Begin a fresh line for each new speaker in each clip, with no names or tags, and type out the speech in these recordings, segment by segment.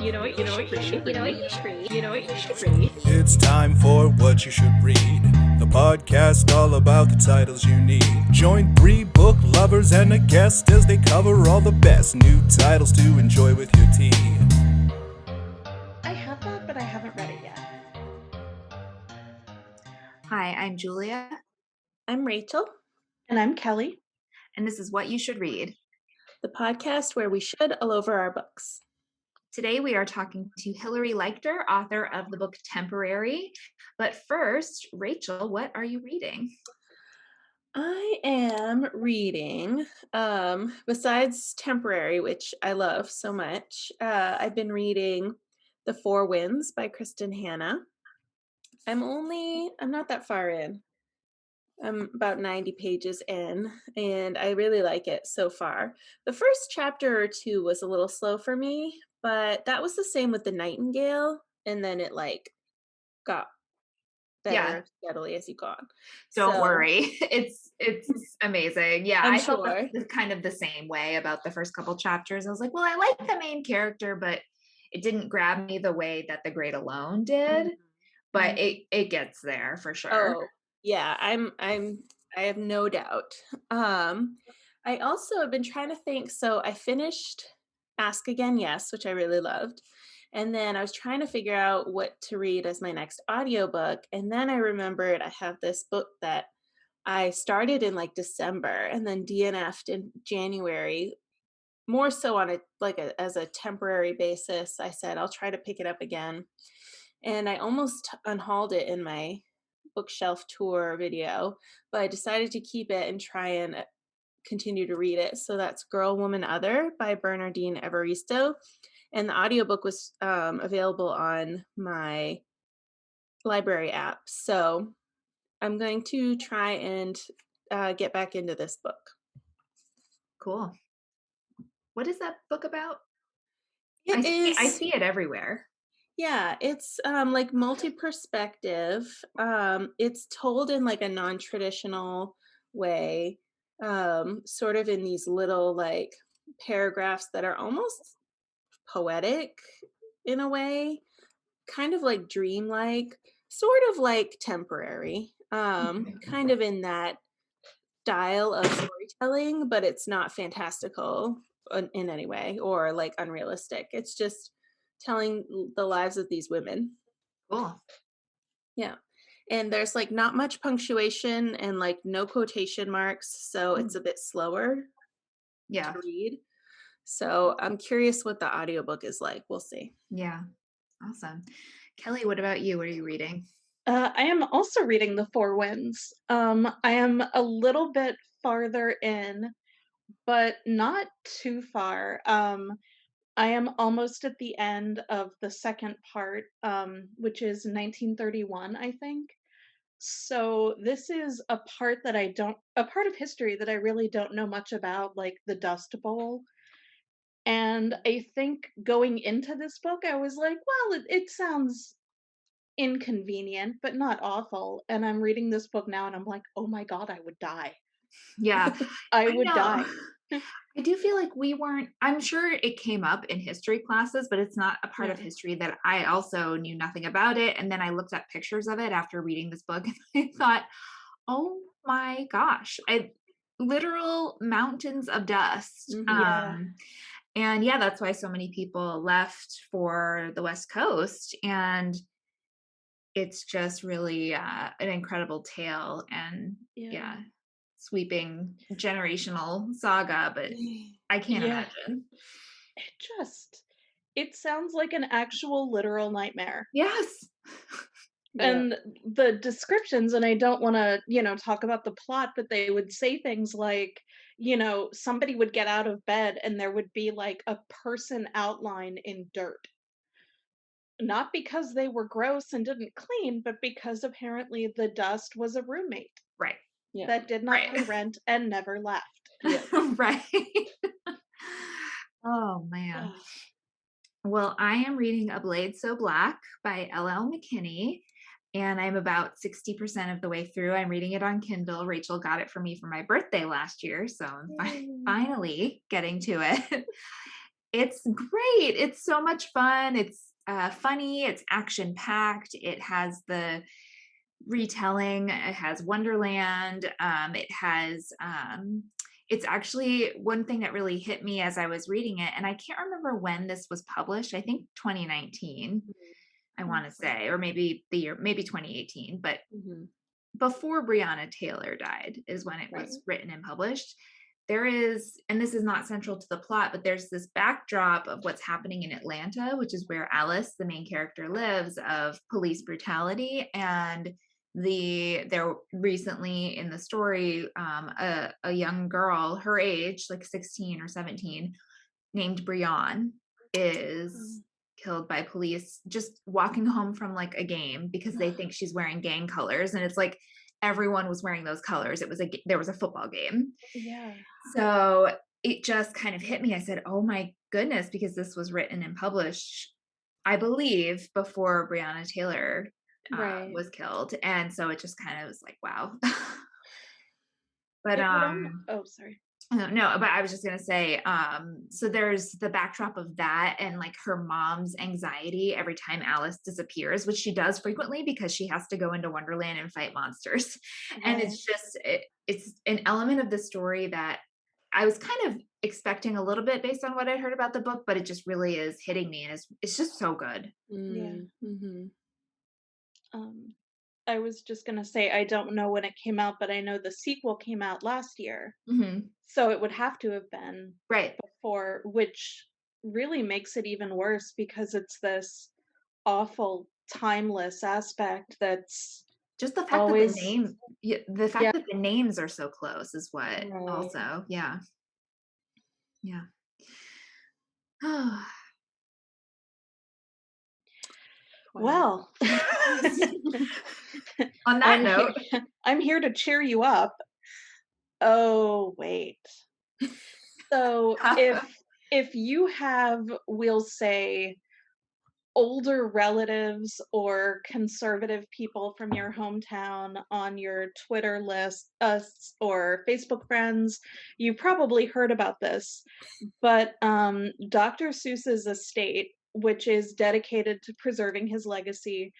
You know what you should read.
It's time for What You Should Read, the podcast all about the titles you need. Join 3 book lovers and a guest as they cover all the best new titles to enjoy with your tea.
I have that, but I haven't read it yet.
Hi, I'm Julia.
I'm Rachael,
And I'm Kelly.
And this is What You Should Read.
the podcast where we should all over our books.
Today we are talking to Hilary Leichter, author of the book Temporary. But first, Rachael, what are you reading?
I am reading, besides Temporary, which I love so much, I've been reading The 4 Winds by Kristin. I'm not that far in. I'm about 90 pages in, and I really like it so far. The first chapter or 2 was a little slow for me, but that was the same with The Nightingale, and then it got better steadily as you go on.
Don't worry. It's amazing. Yeah,
I'm
I felt
sure.
kind of the same way about the first couple chapters. I was like, well, I like the main character, but it didn't grab me the way that The Great Alone did. But it gets there for sure.
Oh, yeah, I have no doubt. I also have been trying to think, so I finished Ask Again Yes, which I really loved. And then I was trying to figure out what to read as my next audiobook. And then I remembered I have this book that I started in December and then DNF'd in January, more so on as a temporary basis. I said, I'll try to pick it up again. And I almost unhauled it in my bookshelf tour video, but I decided to keep it and try and continue to read it. So that's Girl, Woman, Other by Bernardine. And the audiobook was available on my library app. So I'm going to try and get back into this book.
Cool. What is that book about?
I
see it everywhere.
Yeah, it's multi-perspective. It's told in a non-traditional way, sort of in these little paragraphs that are almost poetic in a way, kind of dreamlike, sort of like Temporary, kind of in that style of storytelling, but it's not fantastical in any way or unrealistic. It's just telling the lives of these women.
Cool.
Yeah. And there's not much punctuation and no quotation marks, so it's a bit slower to read. So I'm curious what the audiobook is like. We'll see.
Yeah. Awesome. Kelly, what about you? What are you reading?
I am also reading The 4 Winds. I am a little bit farther in, but not too far. I am almost at the end of the second part, which is 1931, I think. So this is a part of history that I really don't know much about, like the Dust Bowl. And I think going into this book, I was like, well, it sounds inconvenient, but not awful. And I'm reading this book now and I'm like, oh my God, I would die.
Yeah.
I would die.
I do feel like I'm sure it came up in history classes, but it's not a part of history that I also knew nothing about it. And then I looked at pictures of it after reading this book and I thought, oh my gosh, literal mountains of dust. And yeah, that's why so many people left for the West Coast. And it's just really an incredible tale and sweeping generational saga, but I can't imagine.
It sounds like an actual literal nightmare.
Yes.
And the descriptions, and I don't want to, talk about the plot, but they would say things like, somebody would get out of bed and there would be a person outline in dirt. Not because they were gross and didn't clean, but because apparently the dust was a roommate.
Right.
Yeah. That did not pay rent and never left.
Yeah.
Right. Oh, man. Well, I am reading A Blade So Black by L.L. McKinney, and I'm about 60% of the way through. I'm reading it on Kindle. Rachael got it for me for my birthday last year, so I'm finally getting to it. It's great. It's so much fun. It's funny. It's action packed. It has the retelling. It has Wonderland. It has. It's actually one thing that really hit me as I was reading it, and I can't remember when this was published. I think 2019. I want to
Okay.
say, or maybe 2018. But
Mhm.
before Breonna Taylor died is when it
Right.
was written and published. There is, and this is not central to the plot, but there's this backdrop of what's happening in Atlanta, which is where Alice, the main character, lives, of police brutality. And there recently in the story, a young girl, her age, like 16 or 17, named Breon, is
Mm.
killed by police just walking home from like a game because they think she's wearing gang colors, and it's like everyone was wearing those colors. There was a football game.
Yeah.
So it just kind of hit me. I said, "Oh my goodness," because this was written and published, I believe, before Breonna Taylor
Right.
was killed, and so it just kind of was like, wow. But
It would oh, sorry.
no, but I was just gonna say, so there's the backdrop of that, and like her mom's anxiety every time Alice disappears, which she does frequently because she has to go into Wonderland and fight monsters. And
Right.
it's just it's an element of the story that I was kind of expecting a little bit based on what I heard about the book, but it just really is hitting me, and it's just so good.
Yeah.
Mhm.
Um, I was just gonna say I don't know when it came out, but I know the sequel came out last year.
Hmm.
So it would have to have been
Right.
before, which really makes it even worse because it's this awful timeless aspect that's
Just the fact that
always
the
yeah,
fact that the names are so close is what
right.
also, yeah, yeah. Well,
Well,
on that
I'm here
note,
I'm here to cheer you up. Oh, wait. So if you have, we'll say, older relatives or conservative people from your hometown on your Twitter list, or Facebook friends, you probably heard about this. But Dr. Seuss's estate, which is dedicated to preserving his legacy,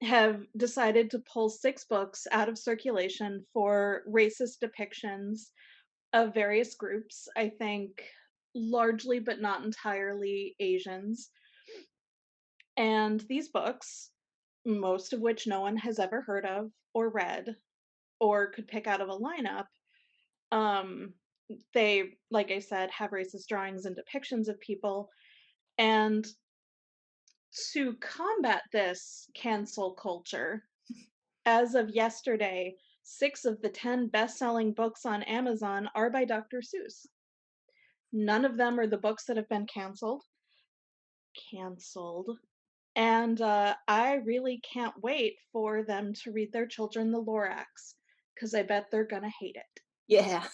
have decided to pull 6 books out of circulation for racist depictions of various groups. I think largely, but not entirely, Asians. And these books, most of which no one has ever heard of or read or could pick out of a lineup, um, they, like I said, have racist drawings and depictions of people. And to combat this cancel culture, as of yesterday, 6 of the 10 best-selling books on Amazon are by Dr. Seuss. None of them are the books that have been canceled. And I really can't wait for them to read their children the Lorax, because I bet they're gonna hate it.
Yeah.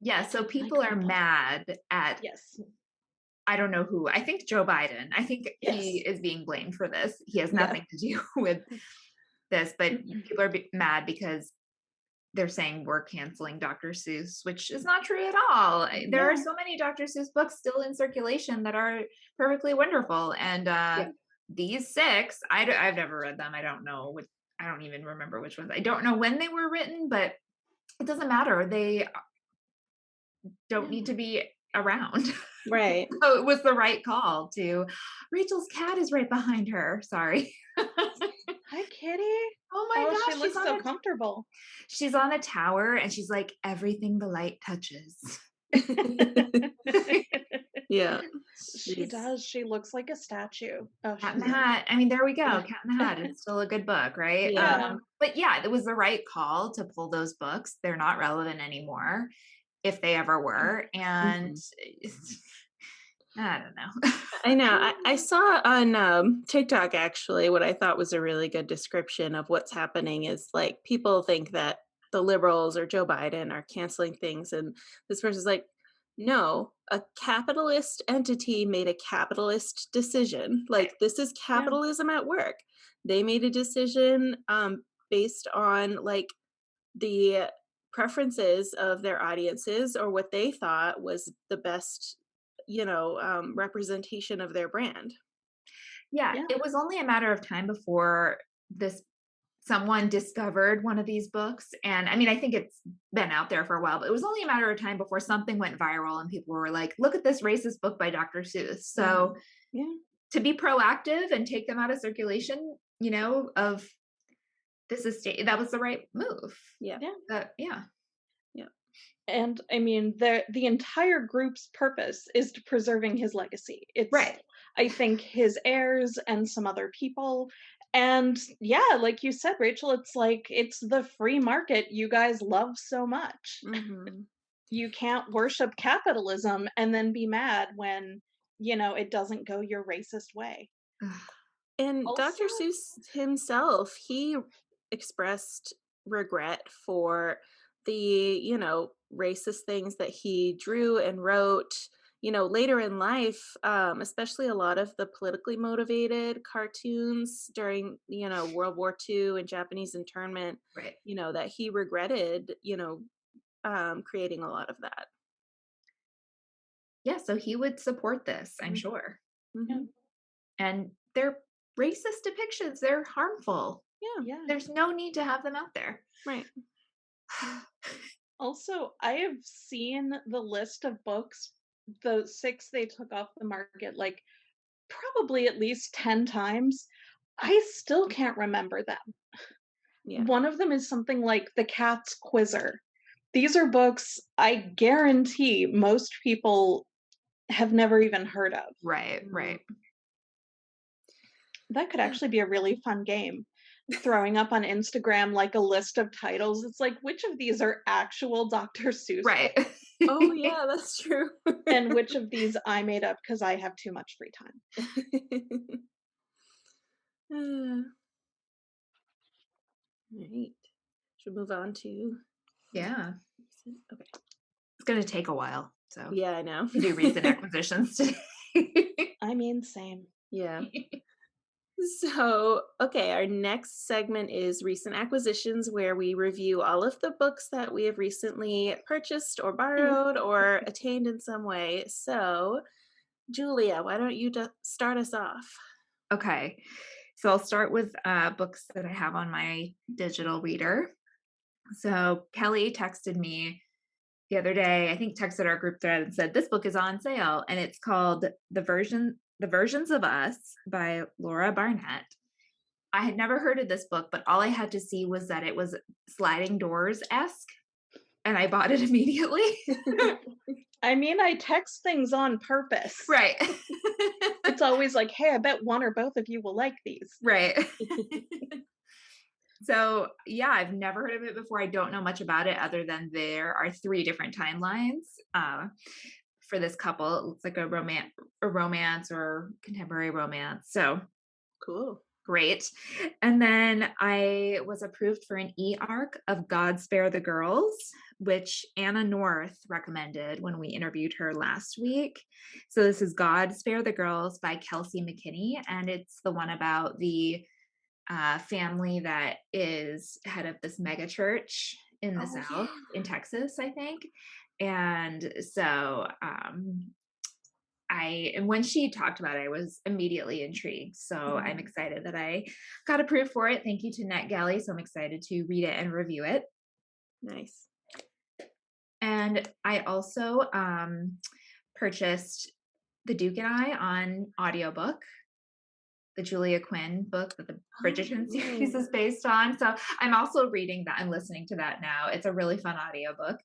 yeah, so
My
people are
grandpa.
mad at,
Yes.
I don't know who. I think Joe Biden. I think he
Yes.
is being blamed for this. He has
Yeah.
nothing to do with this, but people are mad because they're saying we're canceling Dr. Seuss, which is not true at all. There are
Yeah.
so many Dr. Seuss books still in circulation that are perfectly wonderful. And
Yeah.
these 6, I've never read them. I don't know what, I don't even remember which ones. I don't know when they were written, but it doesn't matter. They don't need to be around.
Right.
So it was the right call to Rachel's cat is right behind her. Sorry.
Hi, kitty.
Oh my
Oh, she
gosh,
looks so comfortable.
she's on a tower and she's like everything the light touches.
Yeah.
She
She's
does. She looks like a statue. Oh,
Cat in
she's
the
so
Hat. I mean, there we go.
yeah.
Cat in the Hat. It's still a good book, right?
Yeah.
But yeah, it was the right call to pull those books. They're not relevant anymore, if they ever were. And
Mhm.
I don't know.
I know. I saw on TikTok actually what I thought was a really good description of what's happening is like people think that the liberals or Joe Biden are canceling things, and this person's like, no, a capitalist entity made a capitalist decision.
Right.
Like this is
yeah.
capitalism at work. They made a decision based on like the preferences of their audiences or what they thought was the best, representation of their brand.
Yeah,
Yeah.
it was only a matter of time before someone discovered one of these books. And I mean, I think it's been out there for a while, but it was only a matter of time before something went viral and people were like, look at this racist book by Dr. Seuss. So
Yeah.
to be proactive and take them out of circulation, of that was the right move.
Yeah.
Yeah.
Yeah.
And I mean, the entire group's purpose is to preserving his legacy. It's
Right.
I think his heirs and some other people. And yeah, like you said, Rachel, it's like it's the free market you guys love so much.
Mm-hmm.
You can't worship capitalism and then be mad when, it doesn't go your racist way.
And
Also,
Dr. Seuss himself, he expressed regret for the, racist things that he drew and wrote, later in life, especially a lot of the politically motivated cartoons during, World War II and Japanese internment,
Right.
that he regretted, creating a lot of that.
Yeah, so he would support this, I'm
Mhm.
sure.
Mm-hmm.
And they're racist depictions. They're harmful.
yeah.
There's no need to have them out there.
Right.
Also, I have seen the list of books, the 6 they took off the market, like probably at least 10 times. I still can't remember them.
Yeah.
One of them is something like The Cat's Quizzer. These are books I guarantee most people have never even heard of.
Right.
That could actually be a really fun game. Throwing up on Instagram like a list of titles. It's like, which of these are actual Dr. Seuss
Right.
Oh, yeah, that's true.
and which of these I made up because I have too much free time.
Right. Should we move on to?
Yeah.
Okay.
It's going to take a while. So
Yeah, I know.
we do recent acquisitions today.
I mean, same.
Yeah. So, okay, our next segment is recent acquisitions, where we review all of the books that we have recently purchased or borrowed or attained in some way. So, Julia, why don't you start us off?
Okay. So I'll start with books that I have on my digital reader. So Kelly texted me the other day, I think texted our group thread and said, this book is on sale. And it's called The Versions of Us by Laura Barnett. I had never heard of this book, but all I had to see was that it was Sliding Doors-esque. And I bought it immediately.
I mean, I text things on purpose.
Right.
It's always like, hey, I bet one or both of you will like these.
Right. So yeah, I've never heard of it before. I don't know much about it other than there are 3 different timelines for this couple. It looks like a romance or contemporary romance. So
Cool.
Great. And then I was approved for an e-arc of God Spare the Girls, which Anna North recommended when we interviewed her last week. So this is God Spare the Girls by Kelsey McKinney, and it's the one about the family that is head of this mega church in the South, in Texas, I think. And so and when she talked about it, I was immediately intrigued. So I'm excited that I got approved for it. Thank you to NetGalley. So I'm excited to read it and review it.
Nice.
And I also purchased The Duke and I on audiobook, the Julia Quinn book that the Bridgerton series is based on. So I'm also reading that. I'm listening to that now. It's a really fun audiobook.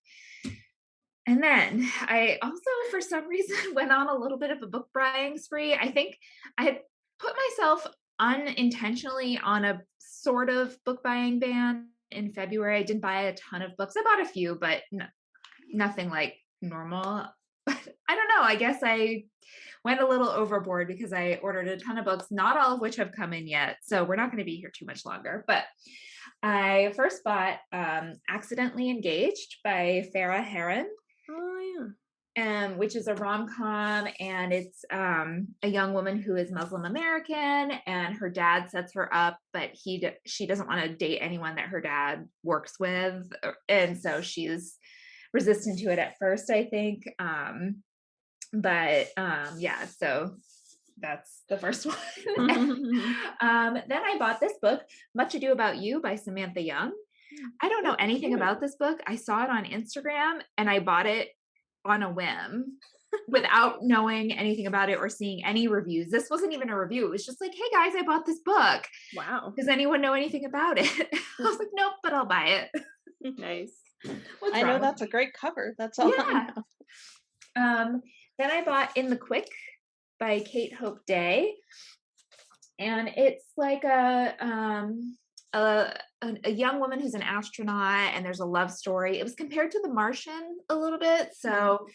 And then I also, for some reason, went on a little bit of a book buying spree. I think I had put myself unintentionally on a sort of book buying ban in February. I didn't buy a ton of books. I bought a few, but nothing like normal. But I don't know. I guess I went a little overboard because I ordered a ton of books, not all of which have come in yet. So we're not going to be here too much longer. But I first bought Accidentally Engaged by Farah Heron.
Oh, yeah.
which is a rom-com, and it's a young woman who is Muslim American, and her dad sets her up, but she doesn't want to date anyone that her dad works with, and so she's resistant to it at first, I think. Yeah, so that's the first one. Then I bought this book, Much Ado About You by Samantha Young. I don't know anything about this book. I saw it on Instagram and I bought it on a whim without knowing anything about it or seeing any reviews. This wasn't even a review. It was just like, hey guys, I bought this book.
Wow.
Does anyone know anything about it? I was like, nope, but I'll buy it.
Nice.
I know that's a great cover. That's all I know.
Then I bought In the Quick by Kate Hope Day. And it's like a young woman who's an astronaut, and there's a love story. It was compared to The Martian a little bit. So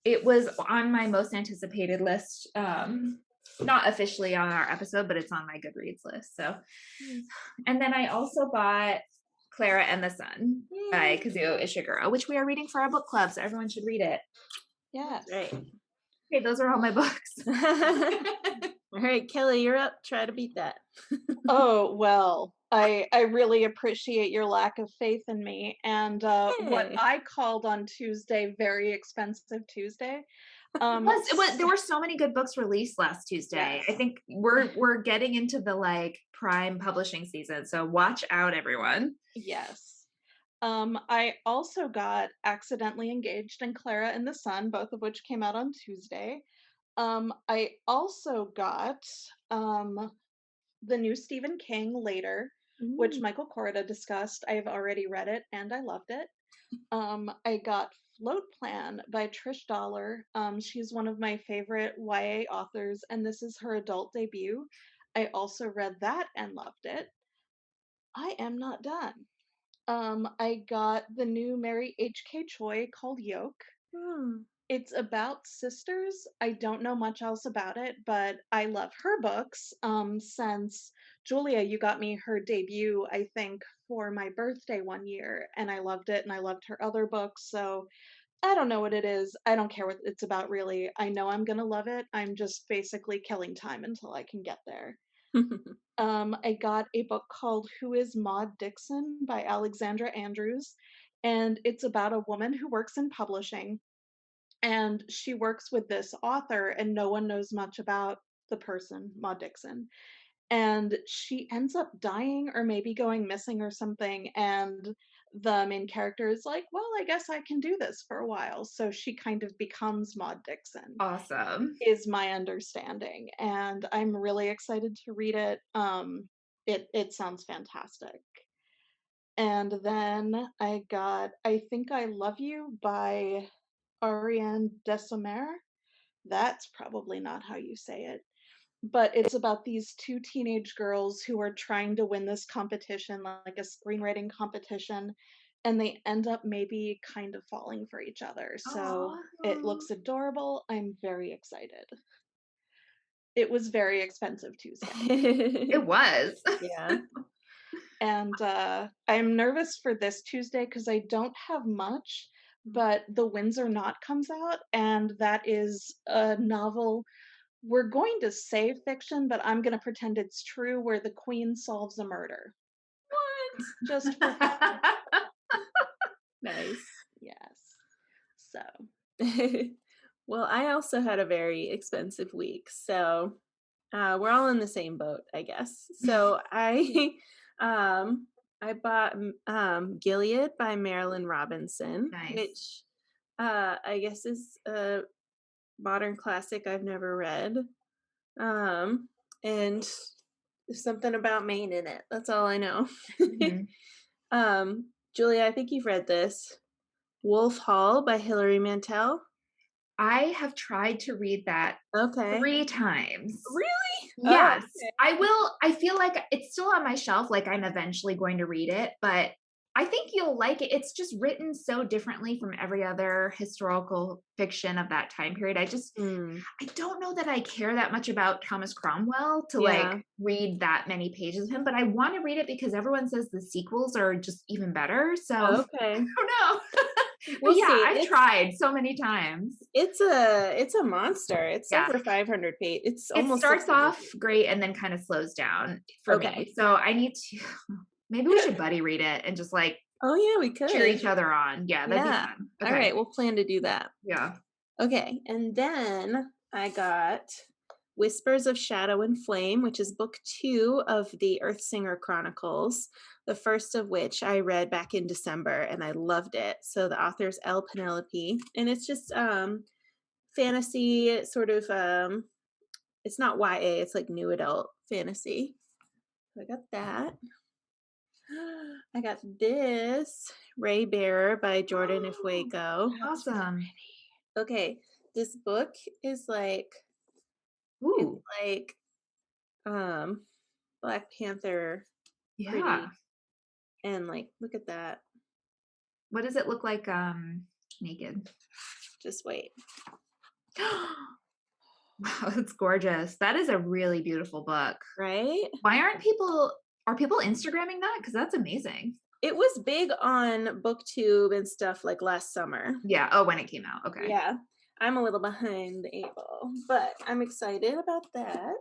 it was on my most anticipated list. Not officially on our episode, but it's on my Goodreads list. So, and then I also bought Clara and the Sun by Kazuo Ishiguro, which we are reading for our book club. So everyone should read it.
Yes.
Right.
Okay, those are all my books.
All right, Kelly, you're up. Try to beat that.
Oh, well, I really appreciate your lack of faith in me. And what I called on Tuesday, Very Expensive Tuesday.
There were so many good books released last Tuesday.
Yes.
I think we're getting into the like prime publishing season. So watch out, everyone.
Yes. I also got Accidentally Engaged and Clara and the Sun, both of which came out on Tuesday. I also got the new Stephen King Later, which Michael Corda discussed. I've already read it and I loved it. I got Float Plan by Trish Dollar. She's one of my favorite YA authors, and this is her adult debut. I also read that and loved it. I am not done. I got the new Mary H.K. Choi called Yoke. It's about sisters. I don't know much else about it, but I love her books. Since Julia, you got me her debut, I think, for my birthday one year, and I loved it, and I loved her other books. So I don't know what it is. I don't care what it's about, really. I know I'm gonna love it. I'm just basically killing time until I can get there. I got a book called Who is Maud Dixon by Alexandra Andrews, and it's about a woman who works in publishing, and she works with this author, and no one knows much about the person, Maud Dixon. And she ends up dying or maybe going missing or something, and the main character is like, well, I guess I can do this for a while. So she kind of becomes Maud Dixon.
Awesome.
Is my understanding. And I'm really excited to read it. It sounds fantastic. And then I got I Think I Love You by Ariane Desomer. That's probably not how you say it. But it's about these two teenage girls who are trying to win this competition, like a screenwriting competition, and they end up maybe kind of falling for each other. So it looks adorable. I'm very excited. It was very expensive Tuesday.
It was.
Yeah.
And I'm nervous for this Tuesday because I don't have much, but The Windsor Knot comes out, and that is a novel. We're going to say fiction, but I'm going to pretend it's true, where the queen solves a murder.
What?
Just for fun.
Nice.
Yes. So.
Well, I also had a very expensive week, so we're all in the same boat, I guess. So I bought Gilead by Marilyn Robinson,
Nice.
which I guess is a modern classic I've never read. And there's something about Maine in it. That's all I know. Julia, I think you've read this. Wolf Hall by Hilary Mantel.
I have tried to read that 3 times.
Really?
Yes.
Oh, okay.
I will. I feel like it's still on my shelf, like I'm eventually going to read it, but I think you'll like it. It's just written so differently from every other historical fiction of that time period. I don't know that I care that much about Thomas Cromwell to like read that many pages of him, but I want to read it because everyone says the sequels are just even better. So
Okay.
I don't know.
We'll
yeah,
see.
I've tried so many times.
It's a monster. It's
Yeah.
over 500 pages. It's
It
almost
starts
600
off
pages.
great and then kind of slows down for
Okay.
me. So I need to, maybe we should buddy read it and just like
Oh yeah, we
cheer
could.
each other on. Yeah, that'd be
Yeah.
fun.
All
Okay.
right, we'll plan to do that.
Yeah.
Okay, and then I got Whispers of Shadow and Flame, which is book 2 of the Earthsinger Chronicles, the first of which I read back in December and I loved it. So the author's L. Penelope, and it's just fantasy sort of it's not YA, it's like new adult fantasy. So I got that. I got this Ray Bearer by Jordan Ifueko.
Awesome.
Okay, this book is like
Ooh.
it's like Black Panther
Yeah.
pretty, and like look at that.
What does it look like naked?
Just wait.
Wow, that's gorgeous. That is a really beautiful book.
Right?
Why are people Instagramming that? Because that's amazing.
It was big on BookTube and stuff like last summer.
Yeah. Oh, when it came out. Okay.
Yeah. I'm a little behind the 8 ball, but I'm excited about that.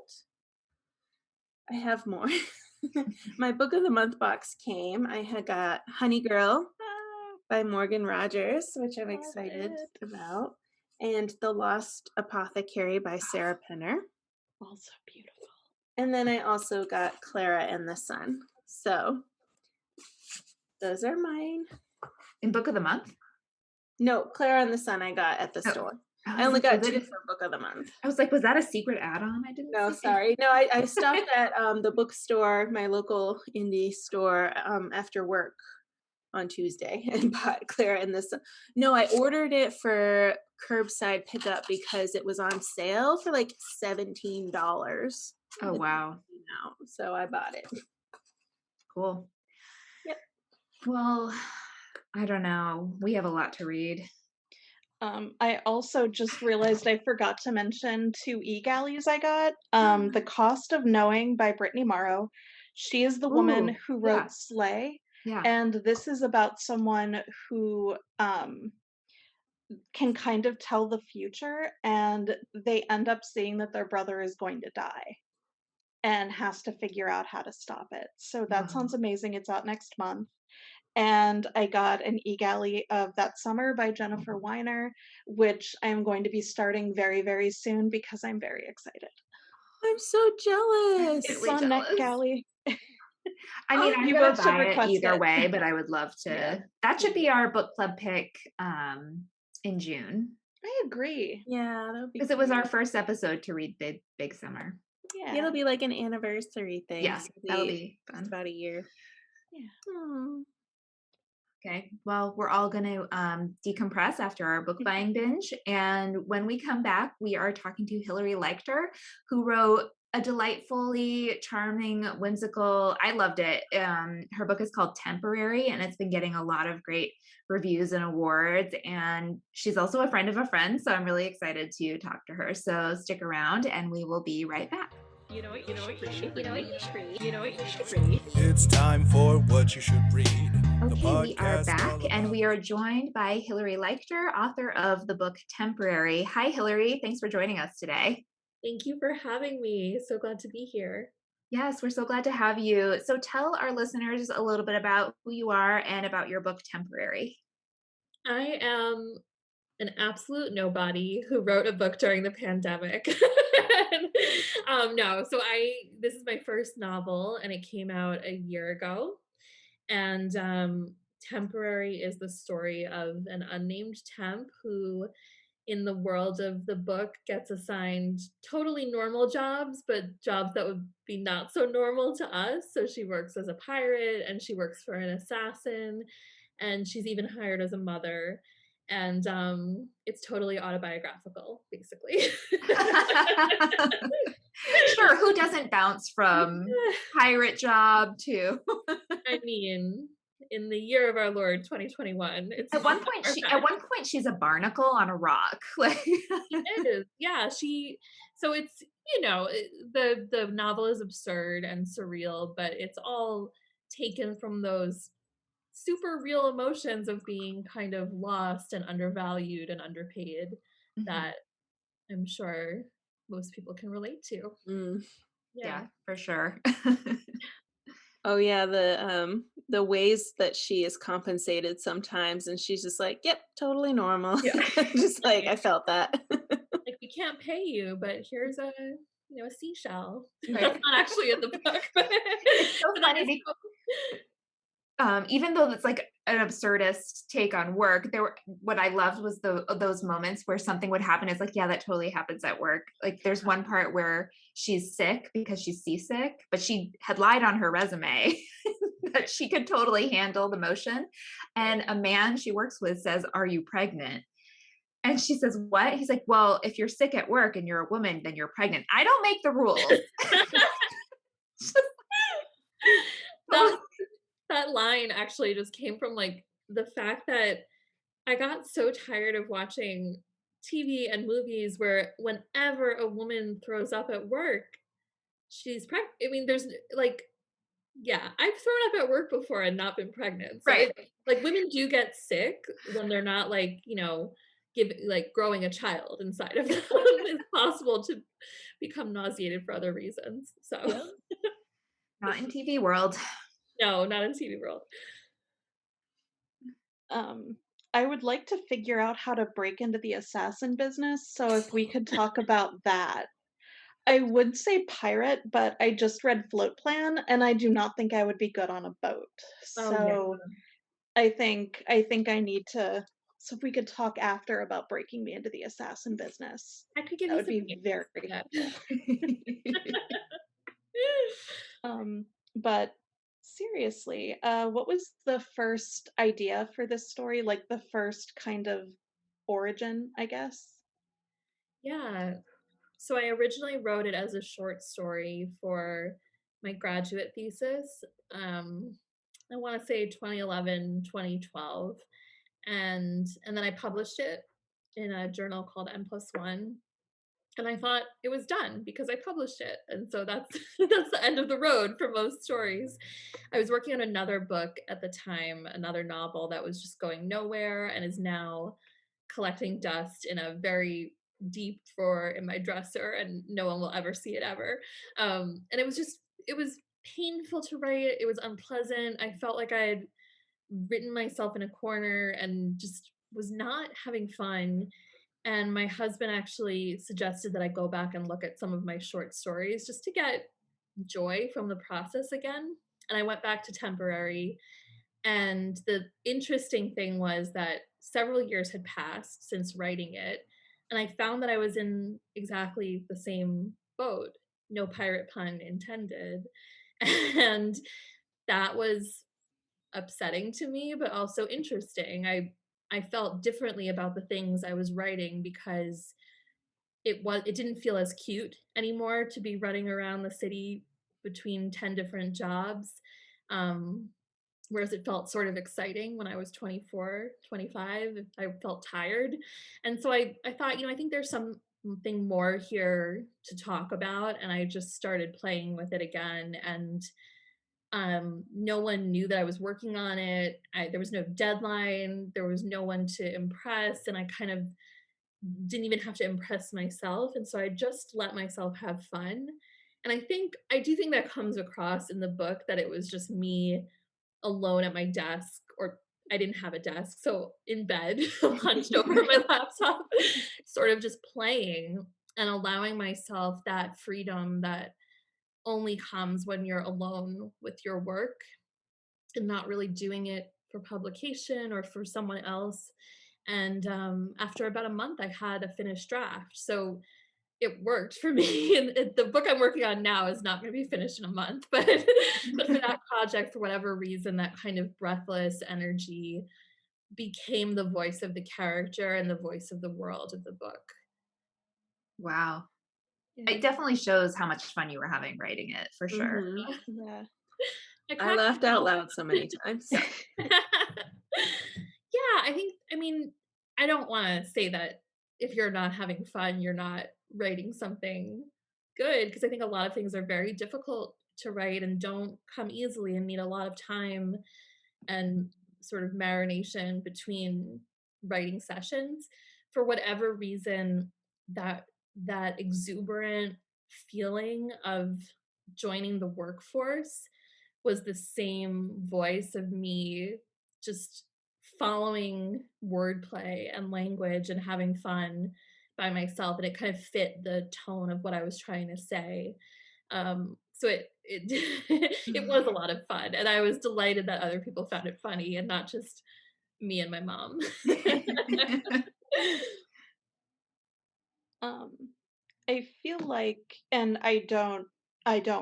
I have more. My book of the month box came. I had got Honey Girl by Morgan Rogers, which I'm excited about, and The Lost Apothecary by Sarah Penner.
Also beautiful.
And then I also got Clara and the Sun. So those are mine.
In book of the month?
No, Clara and the Sun I got at the store. I only got 2 for book of the month.
I was like, was that a secret add-on? I didn't
No,
see.
sorry. No, I stopped at the bookstore, my local indie store, after work on Tuesday and bought Clara and the Sun. No, I ordered it for curbside pickup because it was on sale for like $17.
Oh, wow.
So I bought it.
Cool.
Yep.
Well, I don't know. We have a lot to read.
I also just realized I forgot to mention 2 e-galleys I got. The Cost of Knowing by Brittany Morrow. She is the woman who wrote Slay.
Yeah.
And this is about someone who can kind of tell the future, and they end up seeing that their brother is going to die and has to figure out how to stop it. So that sounds amazing. It's out next month. And I got an e-galley of That Summer by Jennifer Weiner, which I'm going to be starting very, very soon because I'm very excited.
I'm so jealous.
It's on NetGalley.
I mean, I'm
You
gonna
both should
buy it
request
either
it.
way, but I would love to.
Yeah.
That should be our book club pick in June.
I agree.
Yeah, that'll be
because it was our first episode to read Big Summer.
Yeah.
It'll be like an anniversary thing.
Yeah,
so
that'll be fun.
about a year.
Yeah.
Aww.
Okay, well, we're all going to decompress after our book buying binge. And when we come back, we are talking to Hilary Leichter, who wrote a delightfully charming, whimsical, I loved it. Her book is called Temporary, and it's been getting a lot of great reviews and awards. And she's also a friend of a friend, so I'm really excited to talk to her. So stick around and we will be right back.
You know what you should read.
It's time for What You Should Read.
Okay, we are back and we are joined by Hilary Leichter, author of the book Temporary. Hi, Hilary. Thanks for joining us today.
Thank you for having me. So glad to be here.
Yes, we're so glad to have you. So tell our listeners a little bit about who you are and about your book Temporary.
I am an absolute nobody who wrote a book during the pandemic. This is my first novel and it came out a year ago. And Temporary is the story of an unnamed temp who, in the world of the book, gets assigned totally normal jobs, but jobs that would be not so normal to us. So she works as a pirate and she works for an assassin and she's even hired as a mother. And it's totally autobiographical, basically.
Sure, who doesn't bounce from pirate job to
I mean, in the year of our Lord 2021, it's
at one point she's a barnacle on a rock. Like
it is. Yeah, so it's, the novel is absurd and surreal, but it's all taken from those super real emotions of being kind of lost and undervalued and underpaid that I'm sure most people can relate to.
Mm.
Yeah.
Yeah, for sure.
Oh yeah, the ways that she is compensated sometimes, and she's just like, "Yep, totally normal."
Yeah.
Just like,
Right.
I felt that.
Like, we can't pay you, but here's a seashell. That's
Right.
not actually in the book, but
It's so
that
funny
is
because even though it's like an absurdist take on work, what I loved was those moments where something would happen. It's like, yeah, that totally happens at work. Like there's one part where she's sick because she's seasick, but she had lied on her resume that she could totally handle the motion. And a man she works with says, "Are you pregnant?" And she says, "What?" He's like, "Well, if you're sick at work and you're a woman, then you're pregnant. I don't make the rules."
that that line actually just came from, like, the fact that I got so tired of watching TV and movies where whenever a woman throws up at work, she's pregnant. I mean, there's, like, yeah, I've thrown up at work before and not been pregnant. So
Right.
it like, women do get sick when they're not, like, growing a child inside of them. It's possible to become nauseated for other reasons. So,
Yeah.
Not in TV world.
no, not in TV world.
Um, I would like to figure out how to break into the assassin business, so if we could talk about that. I would say pirate, but I just read Float Plan, and I do not think I would be good on a boat.
Oh, yeah.
So I think I need to. So if we could talk after about breaking me into the assassin business,
I could give
that
you
would
some
be very
tips.
helpful.
Yeah.
Um, but seriously, what was the first idea for this story? Like the first kind of origin, I guess?
Yeah. So I originally wrote it as a short story for my graduate thesis. Um, I want to say 2011, 2012. And then I published it in a journal called N+1. And I thought it was done because I published it. And so that's that's the end of the road for most stories. I was working on another book at the time, another novel that was just going nowhere and is now collecting dust in a very deep drawer in my dresser, and no one will ever see it ever. And it was painful to write. It was unpleasant. I felt like I had written myself in a corner and just was not having fun. And my husband actually suggested that I go back and look at some of my short stories just to get joy from the process again. And I went back to temporary. And the interesting thing was that several years had passed since writing it. And I found that I was in exactly the same boat, no pirate pun intended. And that was upsetting to me, but also interesting. I felt differently about the things I was writing because it didn't feel as cute anymore to be running around the city between 10 different jobs. Um, Whereas it felt sort of exciting when I was 24, 25. I felt tired. And so I thought, I think there's something more here to talk about. And I just started playing with it again. And no one knew that I was working on it. There was no deadline. There was no one to impress. And I kind of didn't even have to impress myself. And so I just let myself have fun. And I do think that comes across in the book that it was just me alone at my desk, or I didn't have a desk, so in bed, hunched over my laptop, sort of just playing and allowing myself that freedom that only comes when you're alone with your work and not really doing it for publication or for someone else. And after about a month, I had a finished draft. So it worked for me. And the book I'm working on now is not going to be finished in a month, but but for that project, for whatever reason, that kind of breathless energy became the voice of the character and the voice of the world of the book.
Wow.
Yeah.
It definitely shows how much fun you were having writing it, for sure.
Mhm.
Yeah.
I
I
cracked
laughed out loud so many times.
yeah, I mean, I don't want to say that if you're not having fun, you're not writing something good, because I think a lot of things are very difficult to write and don't come easily and need a lot of time and sort of marination between writing sessions. For whatever reason, that exuberant feeling of joining the workforce was the same voice of me just following wordplay and language and having fun by myself, and it kind of fit the tone of what I was trying to say. So it it was a lot of fun, and I was delighted that other people found it funny and not just me and my mom.
Um, I feel like, and I don't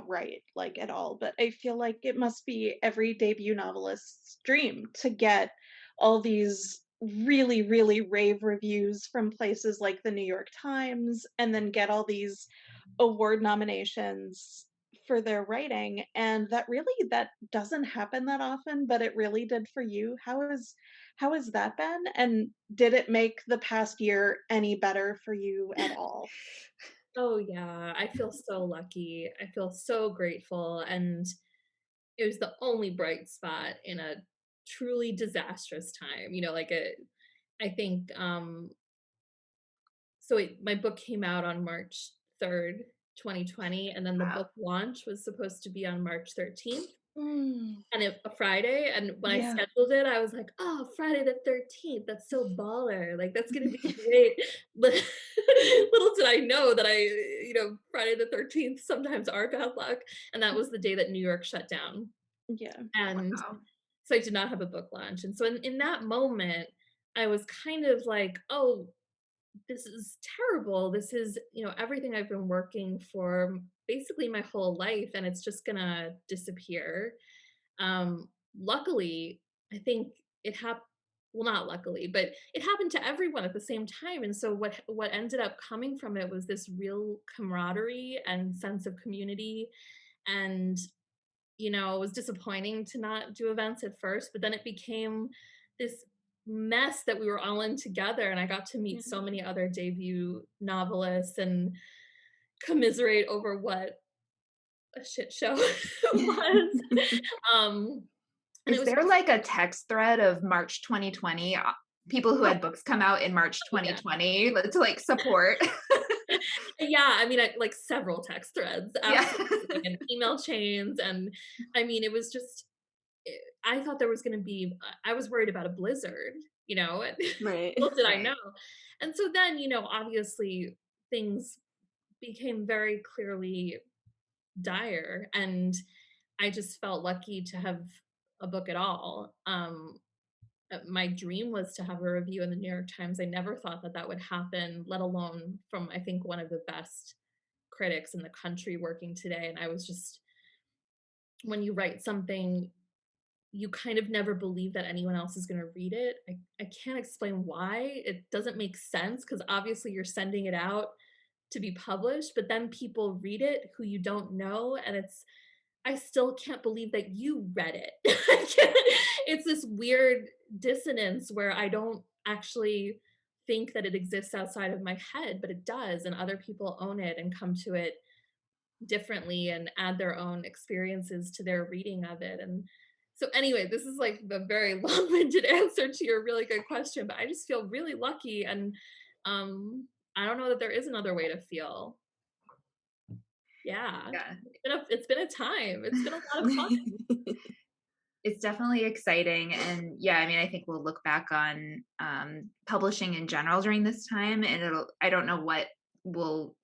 write like at all, but I feel like it must be every debut novelist's dream to get all these really, really rave reviews from places like the New York Times and then get all these award nominations for their writing. And that doesn't happen that often, but it really did for you. How has that been? And did it make the past year any better for you at all?
Oh, yeah, I feel so lucky. I feel so grateful, and it was the only bright spot in a truly disastrous time, like, I think, my book came out on March 3rd, 2020, and then the
Wow.
book launch was supposed to be on March 13th,
Mm,
and a Friday, and when I
yeah.
scheduled it, I was like, "Oh, Friday the 13th, that's so baller, like, that's gonna be great." Lit Little did I know that Friday the 13th sometimes are bad luck, and that was the day that New York shut down,
Yeah.
and
Wow.
so I did not have a book launch, and so in that moment, I was kind of like, "Oh, this is terrible. This is, everything I've been working for basically my whole life, and it's just gonna disappear." Luckily, I think it happened. Well, not luckily, but it happened to everyone at the same time. And so what ended up coming from it was this real camaraderie and sense of community. And it was disappointing to not do events at first, but then it became this mess that we were all in together, and I got to meet so
Mhm.
many other debut novelists and commiserate over what a shit show it was. Um, and it
Is
was
there like a text thread of March 2020, people who
oh,
had books come out in March
yeah.
2020 to like support?
Yeah, I mean, like several text threads,
Yeah.
absolutely, and email chains, and I mean, it was just I thought there was gonna be I was worried about a blizzard, and
Right.
little did I
Right.
know. And so then, obviously things became very clearly dire, and I just felt lucky to have a book at all. My dream was to have a review in the New York Times. I never thought that that would happen, let alone from, I think, one of the best critics in the country working today. And I was just, when you write something, you kind of never believe that anyone else is going to read it. I can't explain why. It doesn't make sense because obviously you're sending it out to be published, but then people read it who you don't know. And I still can't believe that you read it. It's this weird dissonance where I don't actually think that it exists outside of my head, but it does. And other people own it and come to it differently and add their own experiences to their reading of it. And so, anyway, this is like the very long winded answer to your really good question, but I just feel really lucky. And I don't know that there is another way to feel. Yeah.
Yeah.
It's been a time. It's been a lot of fun.
It's definitely exciting. And yeah, I mean, I think we'll look back on publishing in general during this time, and I don't know what will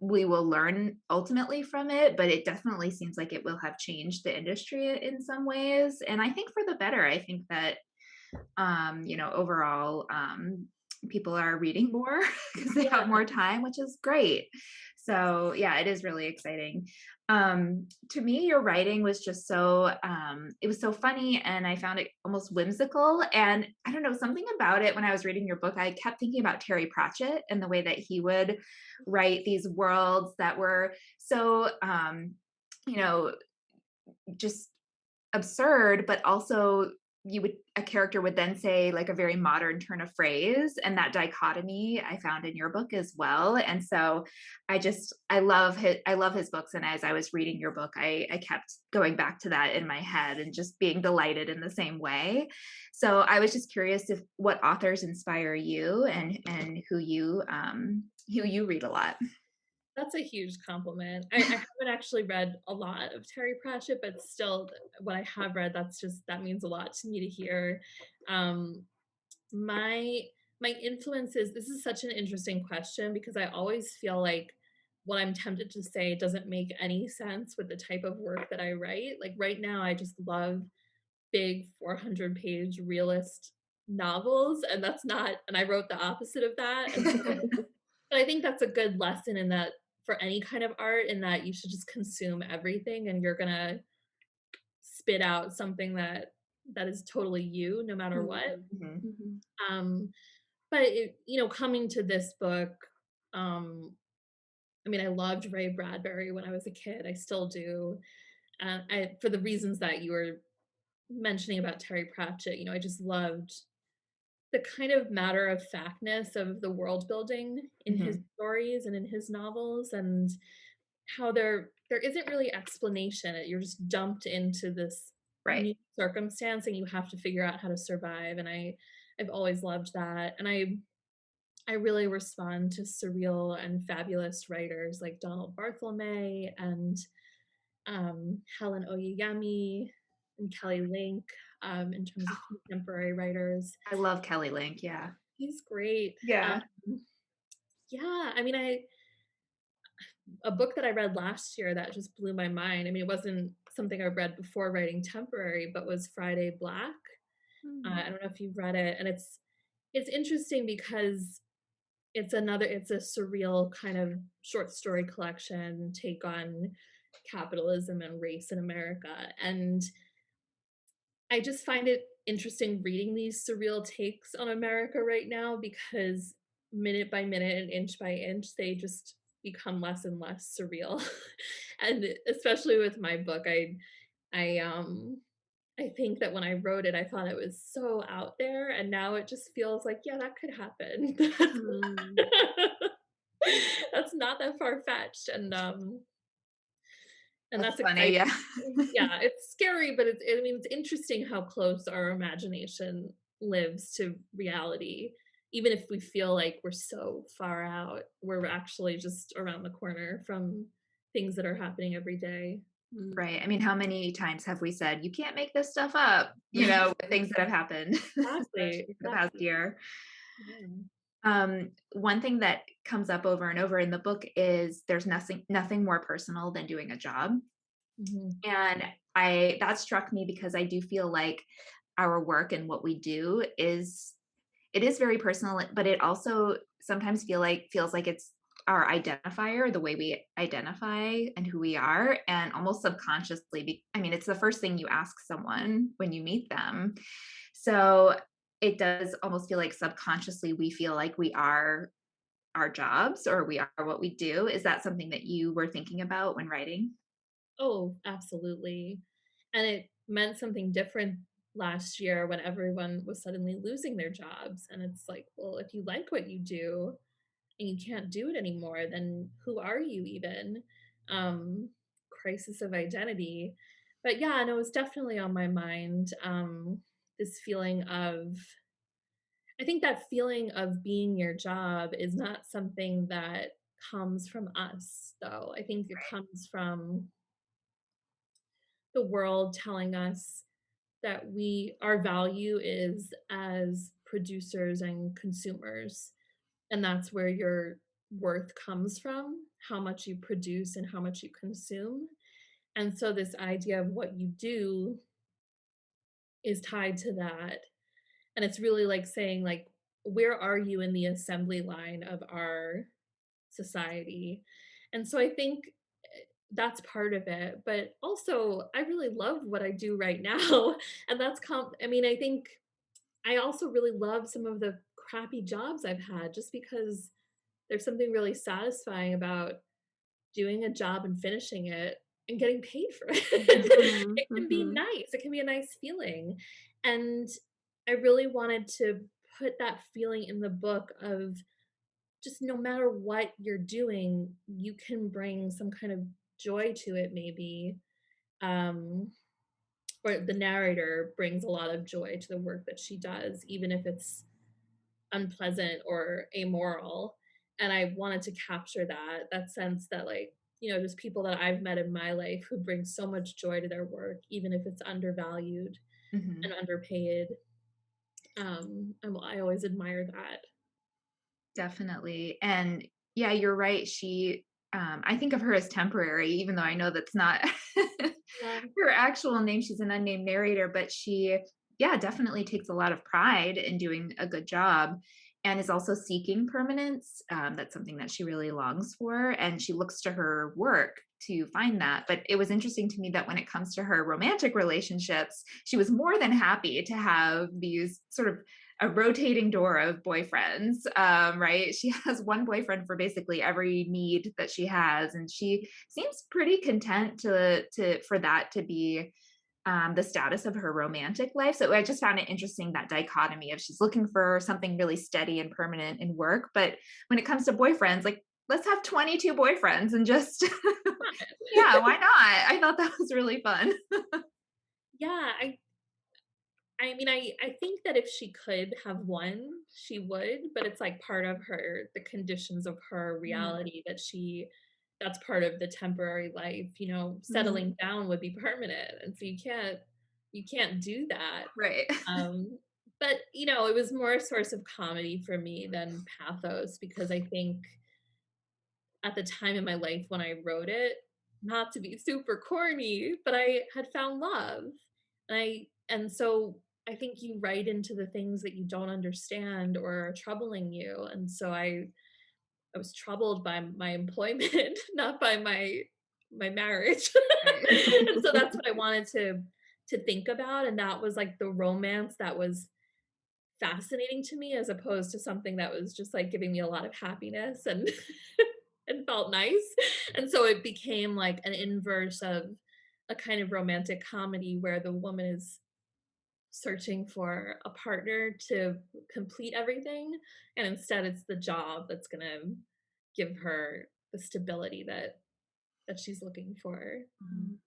we will learn ultimately from it, but it definitely seems like it will have changed the industry in some ways. And I think for the better. I think that overall, people are reading more because they have
Yeah.
more time, which is great. So yeah, it is really exciting. To me, your writing was just it was so funny, and I found it almost whimsical. And I don't know, something about it when I was reading your book, I kept thinking about Terry Pratchett and the way that he would write these worlds that were so, you know, just absurd, but also a character would then say like a very modern turn of phrase, and that dichotomy I found in your book as well. And so I love his books, and as I was reading your book, I kept going back to that in my head and just being delighted in the same way. So I was just curious if what authors inspire you, and who you read a lot.
That's a huge compliment. I haven't actually read a lot of Terry Pratchett, but still, what I have read, that means a lot to me to hear. Um, my my influences. This is such an interesting question because I always feel like what I'm tempted to say doesn't make any sense with the type of work that I write. Like right now, I just love big 400-page realist novels, and I wrote the opposite of that. And but I think that's a good lesson in that for any kind of art, in that you should just consume everything and you're gonna spit out something that is totally you, no matter what.
Mhm.
Mhm.
But coming to this book, um, I mean, I loved Ray Bradbury when I was a kid. I still do. For the reasons that you were mentioning about Terry Pratchett, I just loved the kind of matter of factness of the world building in his
Mhm.
stories and in his novels, and how there isn't really explanation. You're just dumped into this
Right.
new circumstance and you have to figure out how to survive. And I've always loved that. And I really respond to surreal and fabulous writers like Donald Barthelme and Helen Oyeyemi and Kelly Link, in terms of contemporary writers.
I love Kelly Link. Yeah.
He's great.
Yeah.
Yeah, I mean, a book that I read last year that just blew my mind. I mean, it wasn't something I read before writing temporary, but was Friday Black. I don't know if you've read it, and it's interesting because it's a surreal kind of short story collection take on capitalism and race in America. And I just find it interesting reading these surreal takes on America right now because minute by minute and inch by inch, they just become less and less surreal. And especially with my book, I I think that when I wrote it, I thought it was so out there, and now it just feels like, yeah, that could happen.
Mm.
That's not that far fetched, and
That's
that's
funny.
exciting.
Yeah.
Yeah, it's scary, but I mean, it's interesting how close our imagination lives to reality. Even if we feel like we're so far out, we're actually just around the corner from things that are happening every day.
Mm.
Right. I mean, how many times have we said, you can't make this stuff up, with things that have happened, especially
Exactly,
for the past
exactly.
year.
Yeah.
One thing that comes up over and over in the book is there's nothing more personal than doing a job.
Mhm.
And that struck me because I do feel like our work and what we do it is very personal, but it also sometimes feels like it's our identifier, the way we identify and who we are, and almost subconsciously. I mean, it's the first thing you ask someone when you meet them, so it does almost feel like subconsciously we feel like we are our jobs, or we are what we do. Is that something that you were thinking about when writing?
Oh, absolutely. And it meant something different last year when everyone was suddenly losing their jobs. And it's like, well, if you like what you do and you can't do it anymore, then who are you even? Um, Crisis of identity. But yeah, no, it's definitely on my mind. This feeling of, I think that feeling of being your job is not something that comes from us, though. I think it comes from the world telling us that our value is as producers and consumers, and that's where your worth comes from, how much you produce and how much you consume. And so this idea of what you do is tied to that. And it's really like saying, like, where are you in the assembly line of our society? And so I think that's part of it, but also I really love what I do right now. And I mean, I think I also really love some of the crappy jobs I've had, just because there's something really satisfying about doing a job and finishing it and getting paid for it.
Mhm,
It can be
mhm.
nice. It can be a nice feeling. And I really wanted to put that feeling in the book of just no matter what you're doing, you can bring some kind of joy to it, maybe. Um, or the narrator brings a lot of joy to the work that she does, even if it's unpleasant or amoral. And I wanted to capture that sense that, like, just people that I've met in my life who bring so much joy to their work, even if it's undervalued
Mhm.
and underpaid. I always admire that.
Definitely. And yeah, you're right. I think of her as temporary, even though I know that's not
Yeah.
her actual name. She's an unnamed narrator, but she, yeah, definitely takes a lot of pride in doing a good job and is also seeking permanence. That's something that she really longs for. And she looks to her work to find that. But it was interesting to me that when it comes to her romantic relationships, she was more than happy to have these sort of a rotating door of boyfriends, right? She has one boyfriend for basically every need that she has, and she seems pretty content to for that to be the status of her romantic life. So I just found it interesting, that dichotomy of she's looking for something really steady and permanent in work, but when it comes to boyfriends, like, let's have 22 boyfriends and just yeah, why not? I thought that was really fun.
Yeah, I think that if she could have one, she would, but it's like part of the conditions of her
Mm,
reality that's part of the temporary life,
Mhm.
settling down would be permanent. And so you can't do that.
right.
Um, but it was more a source of comedy for me than pathos, because I think at the time in my life when I wrote it, not to be super corny, but I had found love. And so I think you write into the things that you don't understand or are troubling you. And so I was troubled by my employment, not by my marriage.
Right.
And so that's what I wanted to think about. And that was like the romance that was fascinating to me, as opposed to something that was just like giving me a lot of happiness and and felt nice. And so it became like an inverse of a kind of romantic comedy where the woman is searching for a partner to complete everything, and instead it's the job that's going to give her the stability that she's looking for.
Mhm.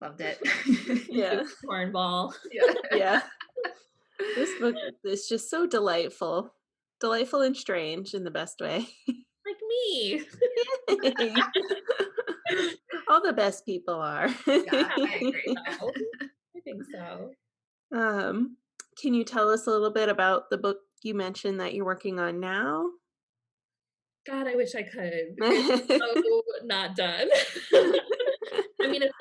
Loved it.
Yeah,
Cornball.
Yeah.
yeah. This book is just so delightful. Delightful and strange in the best way.
Like me.
Yay. All the best people are.
Yeah, I agree.
So, I think so.
Um, can you tell us a little bit about the book you mentioned that you're working on now?
God, I wish I could. It's so not done. I mean, it's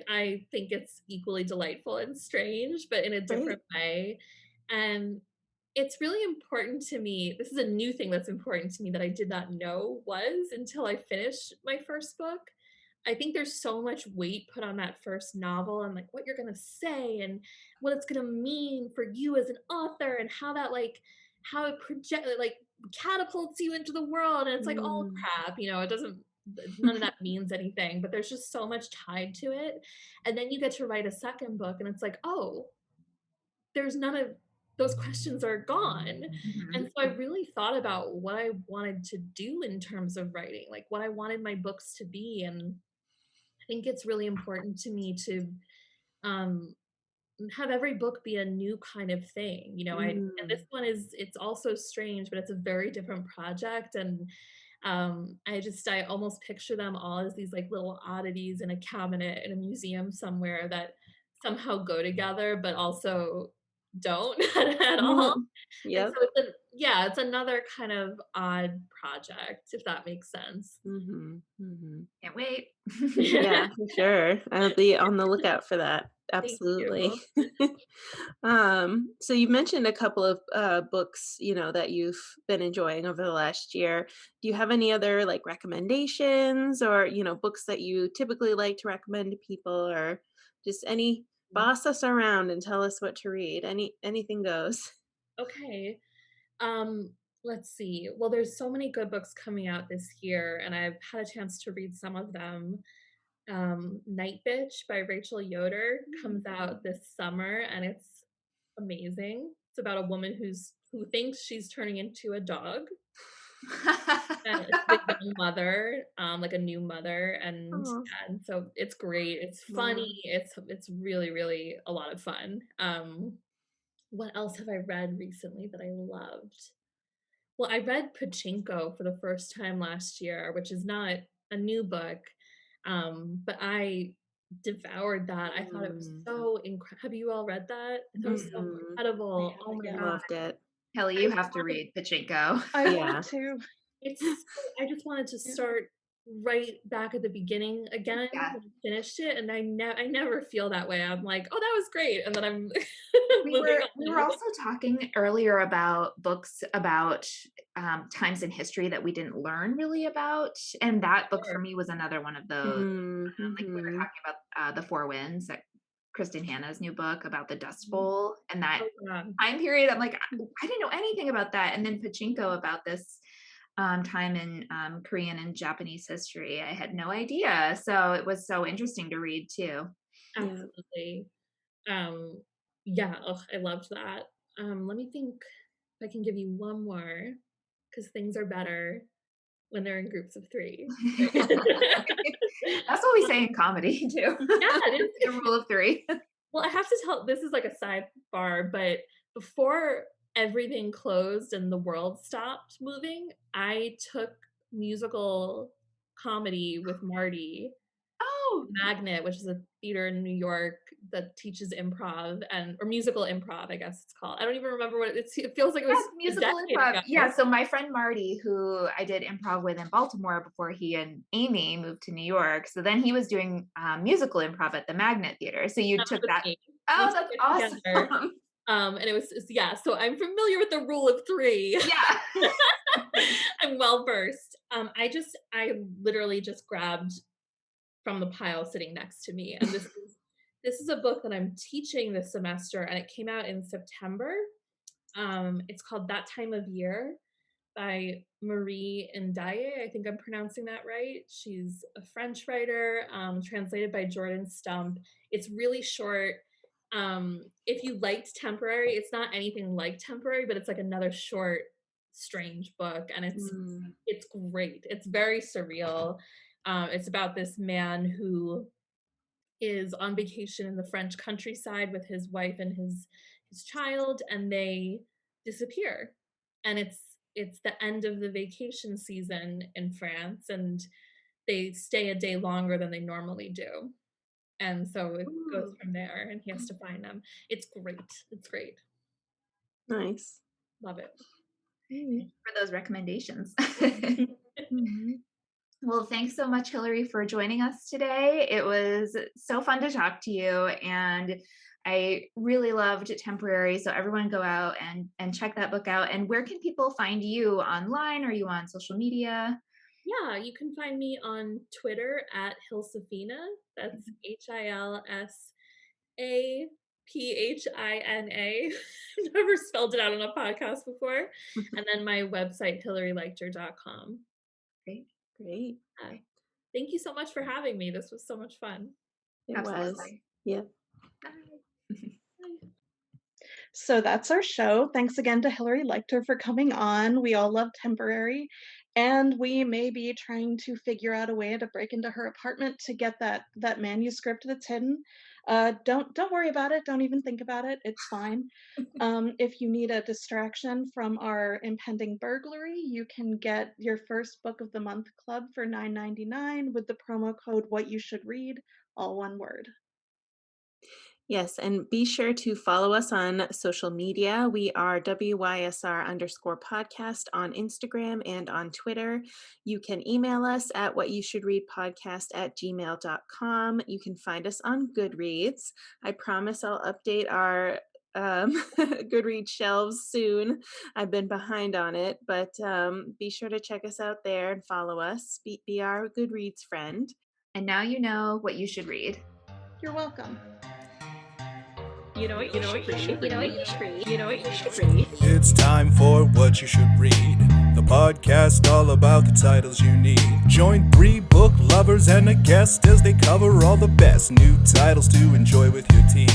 I think it's equally delightful and strange, but in a
Great.
different way. And it's really important to me. This is a new thing that's important to me that I did not know was until I finished my first book. I think there's so much weight put on that first novel and like what you're gonna say and what it's gonna mean for you as an author and how it like catapults you into the world, and it's like all
Mm,
crap, it doesn't, none of that means anything, but there's just so much tied to it. And then you get to write a second book and it's like, oh, there's none of those questions are gone. And
Mhm.
so I really thought about what I wanted to do in terms of writing, like what I wanted my books to be. And I think it's really important to me to um have every book be a new kind of thing. And this
mm.
one it's also strange, but it's a very different project. And I almost picture them all as these like little oddities in a cabinet in a museum somewhere that somehow go together, but also don't at all. And so
Yep.
it's another kind of odd project, if that makes sense.
Mhm, mhm.
Can't wait.
Yeah, for sure. I'll be on the lookout for that.
Thank
Absolutely.
you.
So you mentioned a couple of books, that you've been enjoying over the last year. Do you have any other like recommendations or, books that you typically like to recommend to people, or just any boss us around and tell us what to read? Anything goes.
Okay. Um, Let's see. Well, there's so many good books coming out this year, and I've had a chance to read some of them. Night Bitch by Rachael comes out this summer, and it's amazing. It's about a woman who thinks she's turning into a dog, and it's the young mother, like a new mother,
Oh,
and so it's great. It's
wow.
funny. It's really really a lot of fun. What else have I read recently that I loved? Well, I read Pachinko for the first time last year, which is not a new book, but I devoured that. I thought it was
Mm.
so incredible. Have you all read that? I thought it was so
Mhm.
I
incredible. Oh
haven't
my
yet.
god.
Loved it.
Kelly,
I
you
just
have to
wanted
read Pachinko.
I
Yeah.
want to.
it's I just wanted to
Yeah.
start right back at the beginning again
Yeah.
when I finished it, and I never feel that way. I'm like, "Oh, that was great," and then I'm
We
moving
were
on.
also talking earlier about books about times in history that we didn't learn really about, and that book for
Sure.
me was another one of those. Like we were
Mhm.
talking about The Four Winds, that Kristin Hanna's new book about the Dust
Mhm.
Bowl, and that
Oh, yeah.
time period. I'm like, I didn't know anything about that, and then Pachinko about this time in Korean and Japanese history. I had no idea, so it was so interesting to read too.
Yeah.
Absolutely. Um, yeah, ugh, I loved that. Let me think if I can give you one more, because things are better when they're in groups of 3.
That's what we say in comedy too.
Yeah, it is.
The rule of three.
Well, I have to tell this is like a sidebar, but before everything closed and the world stopped moving, I took musical comedy with Marty
Oh,
Magnet, which is a theater in New York that teaches improv or musical improv, I guess it's called. I don't even remember it feels like it
yes,
was a
musical
decade
improv. Yeah,
ago.
so my friend Marty, who I did improv with in Baltimore before he and Amy moved to New York, so then he was doing musical improv at the Magnet Theater. So you
That was
took
with
that.
me. We
Oh,
took
that's
it together.
awesome.
And yeah, so I'm familiar with the rule of 3.
Yeah.
I'm well versed. I literally just grabbed from the pile sitting next to me, and this is a book that I'm teaching this semester, and it came out in September. It's called That Time of Year by Marie Ndiaye. I think I'm pronouncing that right. She's a French writer, translated by Jordan Stump. It's really short. If you liked Temporary, it's not anything like Temporary, but it's like another short, strange book, and
Mm.
it's great. It's very surreal. It's about this man who is on vacation in the French countryside with his wife and his child, and they disappear. And it's the end of the vacation season in France, and they stay a day longer than they normally do. And so it goes
Ooh,
from there, and he has to find them. It's great. It's great.
nice.
Love it.
Mm.
For those recommendations.
Mhm.
Well, thanks so much, Hilary, for joining us today. It was so fun to talk to you, and I really loved Temporary. So everyone go out and check that book out. And where can people find you online? Are you on social media?
Yeah, you can find me on Twitter at Hilsafina. That's HILSAPHINA. Never spelled it out on a podcast before. And then my website, hilaryleichter.com.
Great.
Great.
Uh, thank you so much for having me. This was so much fun.
It was.
Absolutely.
Yep.
Bye.
Bye.
So that's our show. Thanks again to Hilary Leichter for coming on. We all love Temporary, and we may be trying to figure out a way to break into her apartment to get that manuscript that's hidden. Don't worry about it. Don't even think about it. It's fine. If you need a distraction from our impending burglary, you can get your first book of the month club for $9.99 with the promo code What You Should Read, all one word.
Yes, and be sure to follow us on social media. We are WYSR_podcast on Instagram and on Twitter. You can email us at whatyoushouldreadpodcast@gmail.com. You can find us on Goodreads. I promise I'll update our Goodreads shelves soon. I've been behind on it, but be sure to check us out there and follow us. Be our Goodreads friend.
And now you know what you should read.
You're welcome.
It's time for What You Should Read, the podcast all about the titles you need. Join 3 book lovers and a guest as they cover all the best new titles to enjoy with your tea.